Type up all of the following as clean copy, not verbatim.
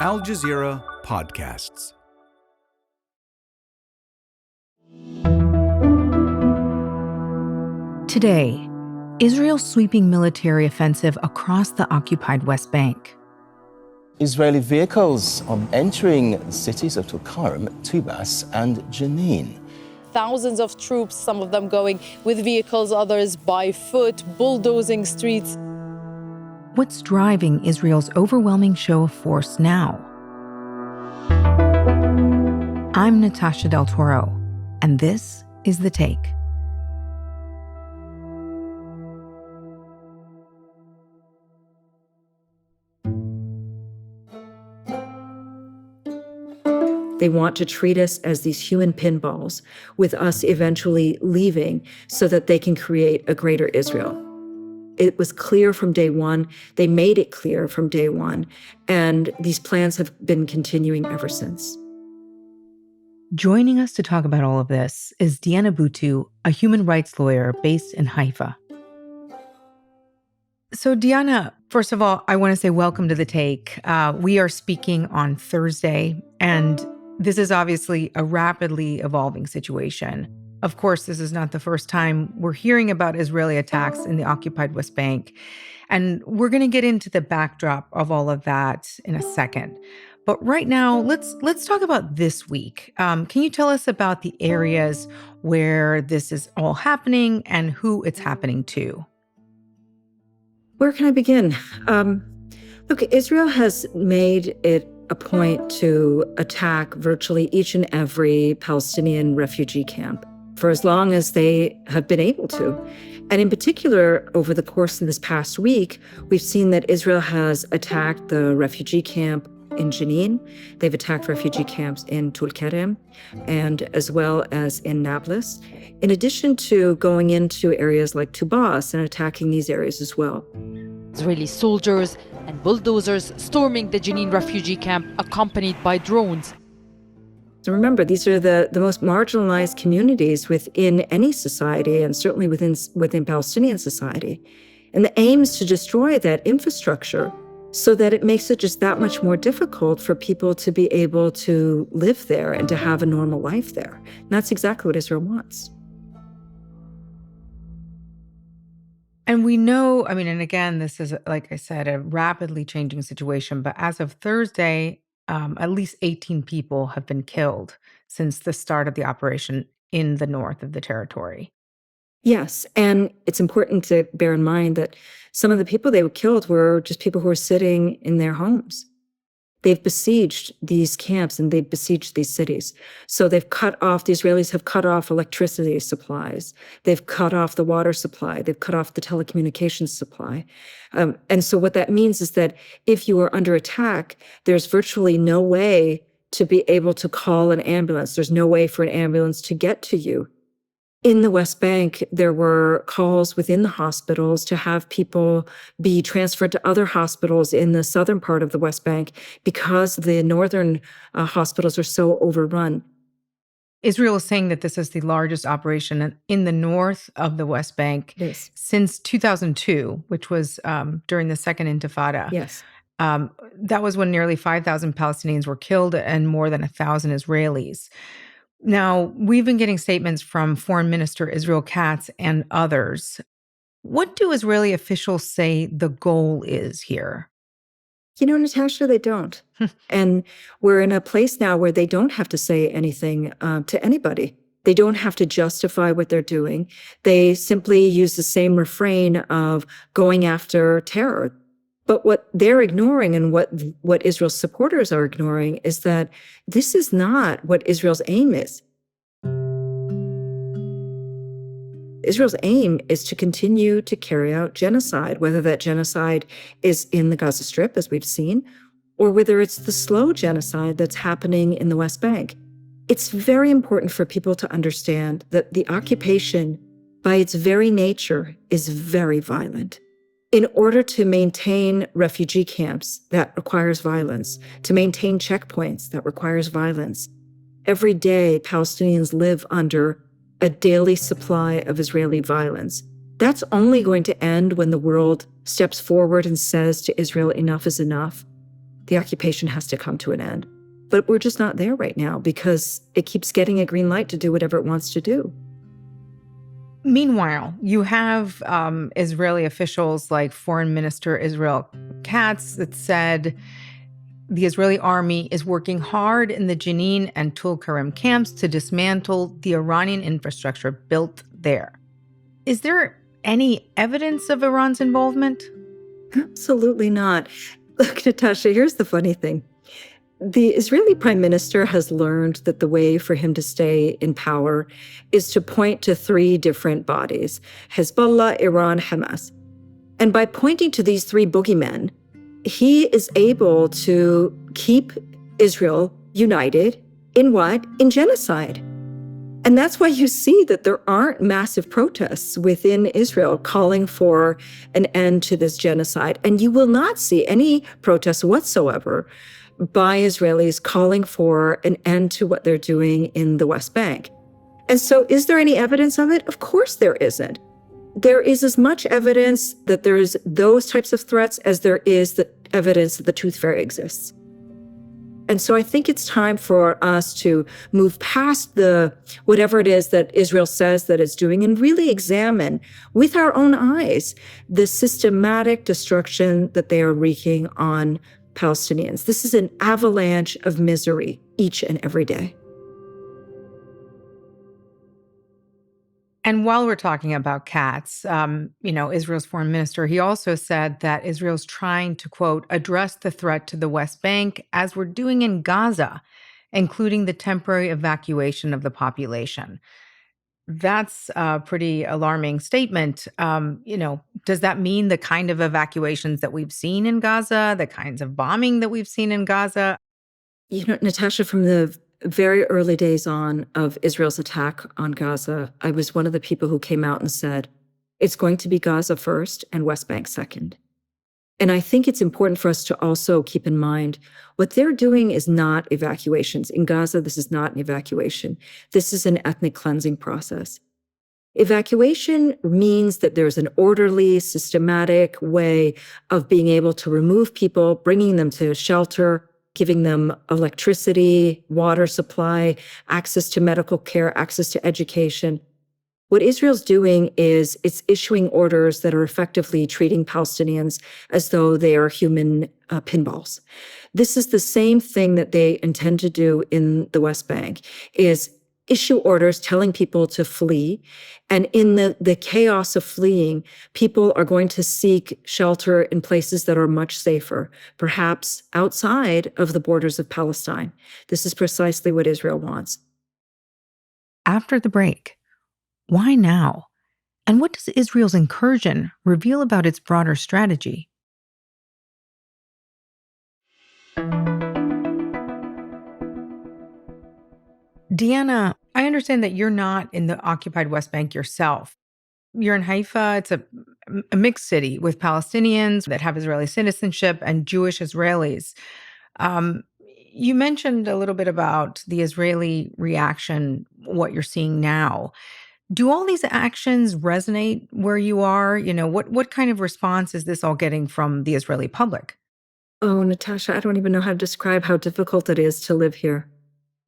Al Jazeera Podcasts. Today, Israel's sweeping military offensive across the occupied West Bank. Israeli vehicles are entering the cities of Tulkarm, Tubas, and Jenin. Thousands of troops, some of them going with vehicles, others by foot, bulldozing streets. What's driving Israel's overwhelming show of force now? I'm Natasha del Toro, and this is The Take. They want to treat us as these human pinballs, with us eventually leaving so that they can create a greater Israel. It was clear from day one. They made it clear from day one. And these plans have been continuing ever since. Joining us to talk about all of this is Diana Buttu, a human rights lawyer based in Haifa. So Diana, first of all, I want to say welcome to The Take. We are speaking on Thursday, and this is obviously a rapidly evolving situation. Of course, this is not the first time we're hearing about Israeli attacks in the occupied West Bank. And we're going to get into the backdrop of all of that in a second. But right now, let's talk about this week. Can you tell us about the areas where this is all happening and who it's happening to? Where can I begin? Look, Israel has made it a point to attack virtually each and every Palestinian refugee camp for as long as they have been able to. And in particular, over the course of this past week, we've seen that Israel has attacked the refugee camp in Jenin. They've attacked refugee camps in Tulkarm and as well as in Nablus, in addition to going into areas like Tubas and attacking these areas as well. Israeli soldiers and bulldozers storming the Jenin refugee camp accompanied by drones. So remember, these are the most marginalized communities within any society, and certainly within Palestinian society. And the aim is to destroy that infrastructure so that it makes it just that much more difficult for people to be able to live there and to have a normal life there. And that's exactly what Israel wants. And we know, and again, this is, like I said, a rapidly changing situation. But as of Thursday, at least 18 people have been killed since the start of the operation in the north of the territory. Yes, and it's important to bear in mind that some of the people they killed were just people who were sitting in their homes. They've besieged these camps and they've besieged these cities. So the Israelis have cut off electricity supplies. They've cut off the water supply. They've cut off the telecommunications supply. And so what that means is that if you are under attack, there's virtually no way to be able to call an ambulance. There's no way for an ambulance to get to you. In the West Bank, there were calls within the hospitals to have people be transferred to other hospitals in the southern part of the West Bank because the northern hospitals are so overrun. Israel is saying that this is the largest operation in the north of the West Bank since 2002, which was during the Second Intifada. Yes. That was when nearly 5,000 Palestinians were killed and more than 1,000 Israelis. Now, we've been getting statements from Foreign Minister Israel Katz and others. What do Israeli officials say the goal is here? Natasha, they don't. And we're in a place now where they don't have to say anything to anybody. They don't have to justify what they're doing. They simply use the same refrain of going after terror. But what they're ignoring and what Israel's supporters are ignoring is that this is not what Israel's aim is. Israel's aim is to continue to carry out genocide, whether that genocide is in the Gaza Strip, as we've seen, or whether it's the slow genocide that's happening in the West Bank. It's very important for people to understand that the occupation, by its very nature, is very violent. In order to maintain refugee camps, that requires violence. To maintain checkpoints, that requires violence. Every day, Palestinians live under a daily supply of Israeli violence. That's only going to end when the world steps forward and says to Israel, enough is enough. the occupation has to come to an end. But we're just not there right now because it keeps getting a green light to do whatever it wants to do. Meanwhile, you have Israeli officials like Foreign Minister Israel Katz that said the Israeli army is working hard in the Jenin and Tulkarem camps to dismantle the Iranian infrastructure built there. Is there any evidence of Iran's involvement? Absolutely not. Look, Natasha, here's the funny thing. The Israeli prime minister has learned that the way for him to stay in power is to point to three different bodies: Hezbollah, Iran, Hamas. And by pointing to these three boogeymen, he is able to keep Israel united in what? In genocide. And that's why you see that there aren't massive protests within Israel calling for an end to this genocide. And you will not see any protests whatsoever by Israelis calling for an end to what they're doing in the West Bank. And so is there any evidence of it? Of course there isn't. There is as much evidence that there's those types of threats as there is the evidence that the tooth fairy exists. And so I think it's time for us to move past the whatever it is that Israel says that it's doing and really examine with our own eyes the systematic destruction that they are wreaking on Palestinians. This is an avalanche of misery each and every day. And while we're talking about Katz, Israel's foreign minister, he also said that Israel's trying to, quote, address the threat to the West Bank as we're doing in Gaza, including the temporary evacuation of the population. That's a pretty alarming statement. Does that mean the kind of evacuations that we've seen in Gaza, the kinds of bombing that we've seen in Gaza? Natasha, from the very early days on of Israel's attack on Gaza, I was one of the people who came out and said, it's going to be Gaza first and West Bank second. And I think it's important for us to also keep in mind what they're doing is not evacuations. In Gaza, this is not an evacuation. This is an ethnic cleansing process. Evacuation means that there's an orderly, systematic way of being able to remove people, bringing them to shelter, giving them electricity, water supply, access to medical care, access to education. What Israel's doing is it's issuing orders that are effectively treating Palestinians as though they are human pinballs. This is the same thing that they intend to do in the West Bank, is issue orders telling people to flee. And in the chaos of fleeing, people are going to seek shelter in places that are much safer, perhaps outside of the borders of Palestine. This is precisely what Israel wants. After the break, why now? And what does Israel's incursion reveal about its broader strategy? Deanna, I understand that you're not in the occupied West Bank yourself. You're in Haifa. It's a mixed city with Palestinians that have Israeli citizenship and Jewish Israelis. You mentioned a little bit about the Israeli reaction, what you're seeing now. Do all these actions resonate where you are? What kind of response is this all getting from the Israeli public? Oh, Natasha, I don't even know how to describe how difficult it is to live here.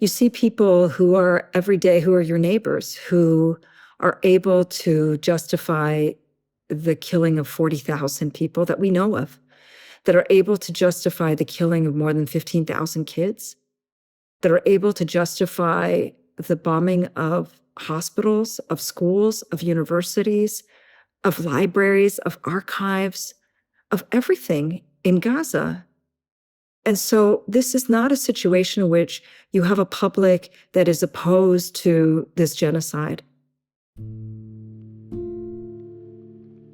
You see people who are every day, who are your neighbors, who are able to justify the killing of 40,000 people that we know of, that are able to justify the killing of more than 15,000 kids, that are able to justify the bombing of hospitals, of schools, of universities, of libraries, of archives, of everything in Gaza. And so this is not a situation in which you have a public that is opposed to this genocide.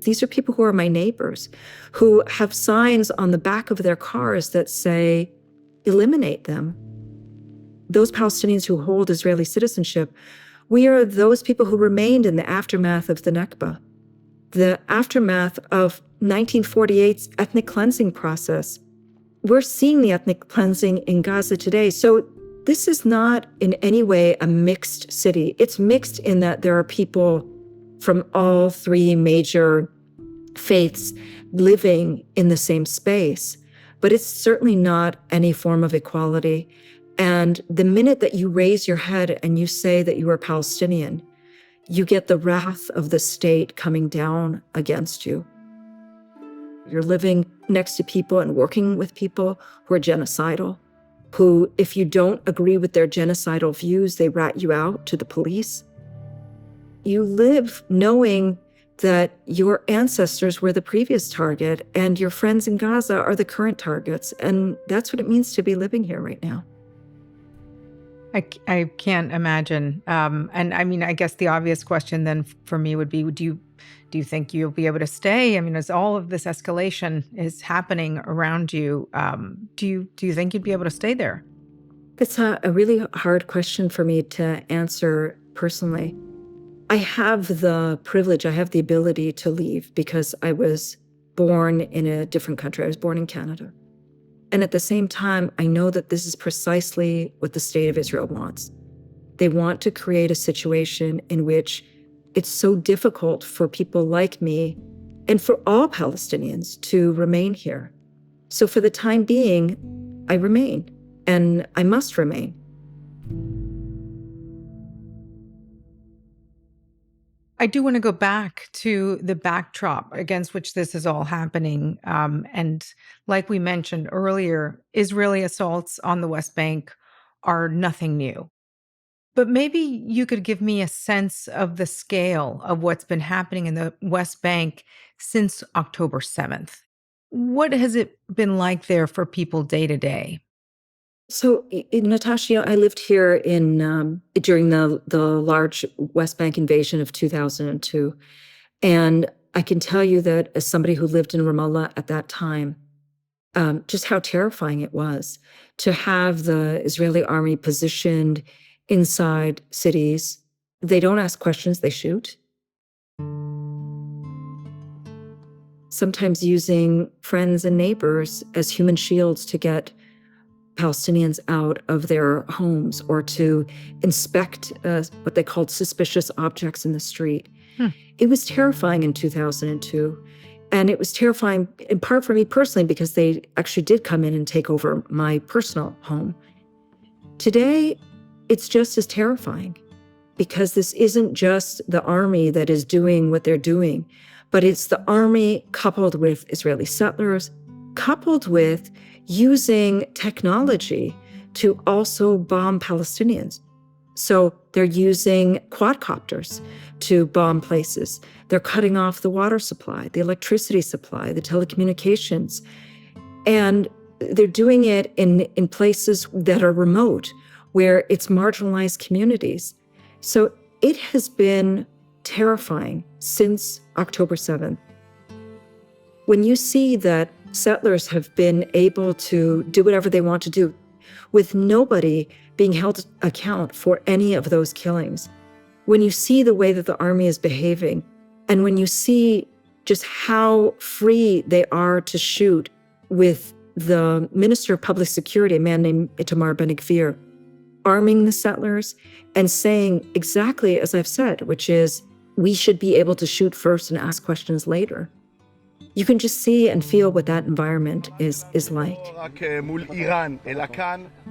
These are people who are my neighbors, who have signs on the back of their cars that say, eliminate them. Those Palestinians who hold Israeli citizenship, we are those people who remained in the aftermath of the Nakba, the aftermath of 1948's ethnic cleansing process. We're seeing the ethnic cleansing in Gaza today. So this is not in any way a mixed city. It's mixed in that there are people from all three major faiths living in the same space. but it's certainly not any form of equality. And the minute that you raise your head and you say that you are Palestinian, you get the wrath of the state coming down against you. You're living next to people and working with people who are genocidal, who, if you don't agree with their genocidal views, they rat you out to the police. You live knowing that your ancestors were the previous target and your friends in Gaza are the current targets. And that's what it means to be living here right now. I can't imagine. And I mean, I guess the obvious question then for me would be, do you think you'll be able to stay? I mean, as all of this escalation is happening around you, do you think you'd be able to stay there? That's a really hard question for me to answer personally. I have the privilege, I have the ability to leave because I was born in a different country. I was born in Canada. And at the same time, I know that this is precisely what the state of Israel wants. They want to create a situation in which it's so difficult for people like me and for all Palestinians to remain here. So for the time being, I remain, and I must remain. I do want to go back to the backdrop against which this is all happening. And like we mentioned earlier, Israeli assaults on the West Bank are nothing new. But maybe you could give me a sense of the scale of what's been happening in the West Bank since October 7th. What has it been like there for people day to day? So, Natasha, I lived here during the large West Bank invasion of 2002. And I can tell you that as somebody who lived in Ramallah at that time, just how terrifying it was to have the Israeli army positioned inside cities. They don't ask questions, they shoot. Sometimes using friends and neighbors as human shields to get Palestinians out of their homes or to inspect what they called suspicious objects in the street. It was terrifying in 2002. And it was terrifying in part for me personally because they actually did come in and take over my personal home. Today, it's just as terrifying because this isn't just the army that is doing what they're doing, but it's the army coupled with Israeli settlers, coupled with using technology to also bomb Palestinians. So they're using quadcopters to bomb places. They're cutting off the water supply, the electricity supply, the telecommunications. And they're doing it in places that are remote, where it's marginalized communities. So it has been terrifying since October 7th. When you see that settlers have been able to do whatever they want to do with nobody being held to account for any of those killings, when you see the way that the army is behaving, and when you see just how free they are to shoot with the Minister of Public Security, a man named Tamara Khandaker, arming the settlers and saying exactly as I've said, which is we should be able to shoot first and ask questions later. You can just see and feel what that environment is like.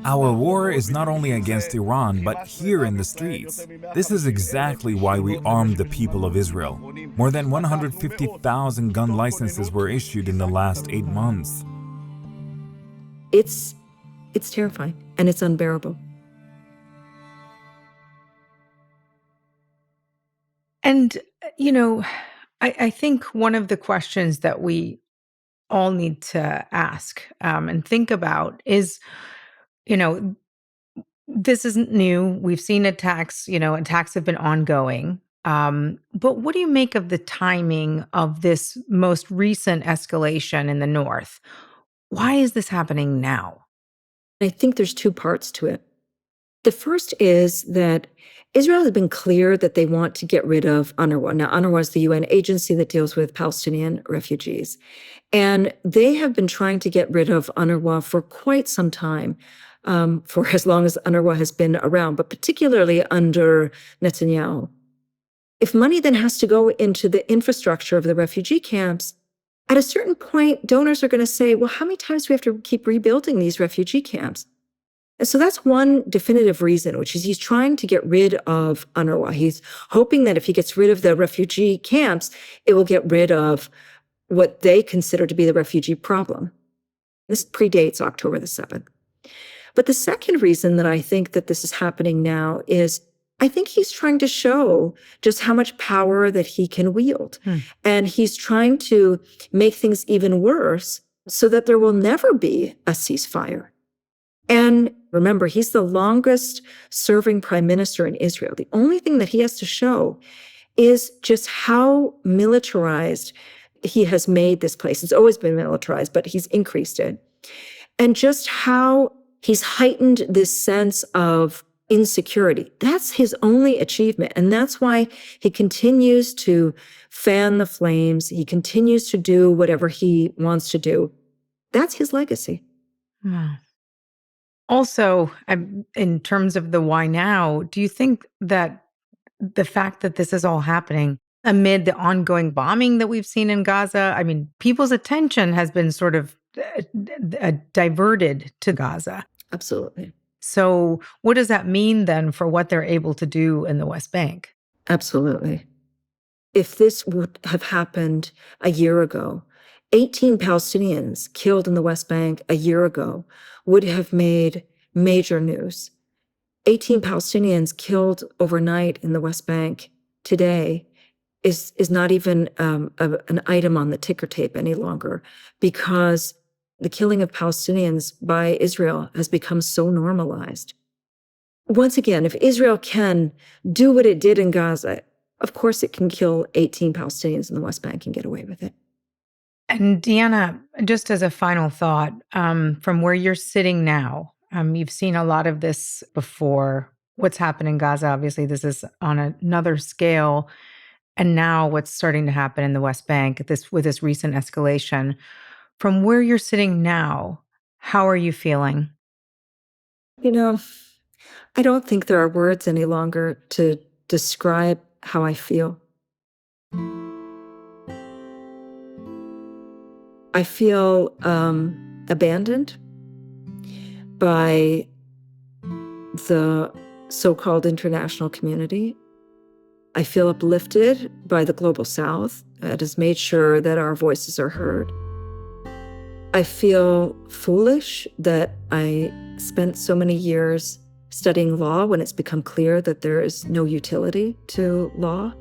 Our war is not only against Iran, but here in the streets. This is exactly why we armed the people of Israel. More than 150,000 gun licenses were issued in the last 8 months. It's terrifying and it's unbearable. And, you know, I think one of the questions that we all need to ask and think about is, this isn't new. We've seen attacks, attacks have been ongoing. But what do you make of the timing of this most recent escalation in the north? Why is this happening now? I think there's two parts to it. The first is that Israel has been clear that they want to get rid of UNRWA. Now, UNRWA is the UN agency that deals with Palestinian refugees. And they have been trying to get rid of UNRWA for quite some time, for as long as UNRWA has been around, but particularly under Netanyahu. If money then has to go into the infrastructure of the refugee camps, At a certain point, donors are going to say, well, how many times do we have to keep rebuilding these refugee camps? And so that's one definitive reason, which is he's trying to get rid of UNRWA. He's hoping that if he gets rid of the refugee camps, it will get rid of what they consider to be the refugee problem. This predates October the 7th. But the second reason that I think that this is happening now is I think he's trying to show just how much power that he can wield. And he's trying to make things even worse so that there will never be a ceasefire. And remember, he's the longest serving prime minister in Israel. The only thing that he has to show is just how militarized he has made this place. It's always been militarized, but he's increased it. And just how he's heightened this sense of insecurity. That's his only achievement. And that's why he continues to fan the flames. He continues to do whatever he wants to do. That's his legacy. Wow. Also, in terms of the why now, do you think that the fact that this is all happening amid the ongoing bombing that we've seen in Gaza, I mean, people's attention has been sort of diverted to Gaza? Absolutely. So what does that mean then for what they're able to do in the West Bank? Absolutely. If this would have happened a year ago, 18 Palestinians killed in the West Bank a year ago would have made major news. 18 Palestinians killed overnight in the West Bank today is not even an item on the ticker tape any longer, because the killing of Palestinians by Israel has become so normalized. Once again, if Israel can do what it did in Gaza, of course it can kill 18 Palestinians in the West Bank and get away with it. And Deanna, just as a final thought, from where you're sitting now, you've seen a lot of this before. What's happened in Gaza, obviously, this is on another scale. And now what's starting to happen in the West Bank with this recent escalation. From where you're sitting now, how are you feeling? You know, I don't think there are words any longer to describe how I feel. I feel abandoned by the so-called international community. I feel uplifted by the Global South that has made sure that our voices are heard. I feel foolish that I spent so many years studying law when it's become clear that there is no utility to law.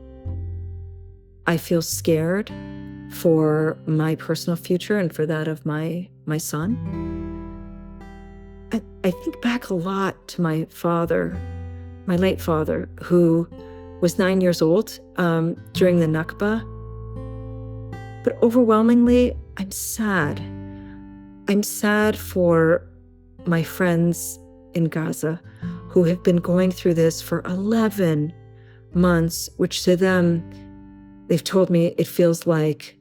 I feel scared for my personal future and for that of my son. I think back a lot to my father, my late father, who was 9 years old during the Nakba. But overwhelmingly, I'm sad. I'm sad for my friends in Gaza who have been going through this for 11 months, which to them, they've told me it feels like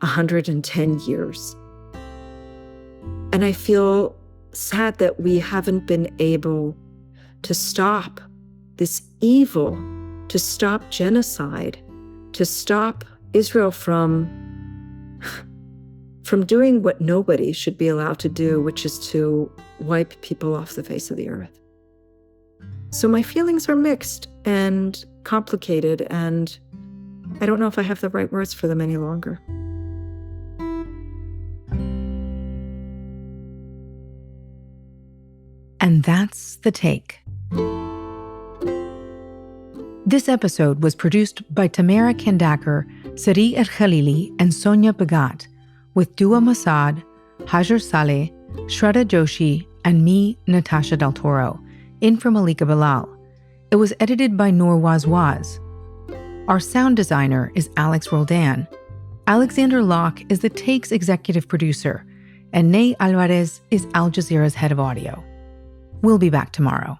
110 years. And I feel sad that we haven't been able to stop this evil, to stop genocide, to stop Israel from doing what nobody should be allowed to do, which is to wipe people off the face of the earth. So my feelings are mixed and complicated, and I don't know if I have the right words for them any longer. And that's The Take. This episode was produced by Tamara Khandaker, Sarí el-Khalili, and Sonia Bhagat, with Duha Mosaad, Hagir Saleh, Shraddha Joshi, and me, Natasha del Toro, in for Malika Bilal. It was edited by Noor Wazwaz. Our sound designer is Alex Roldan. Alexandra Locke is The Take's executive producer, and Ney Alvarez is Al Jazeera's head of audio. We'll be back tomorrow.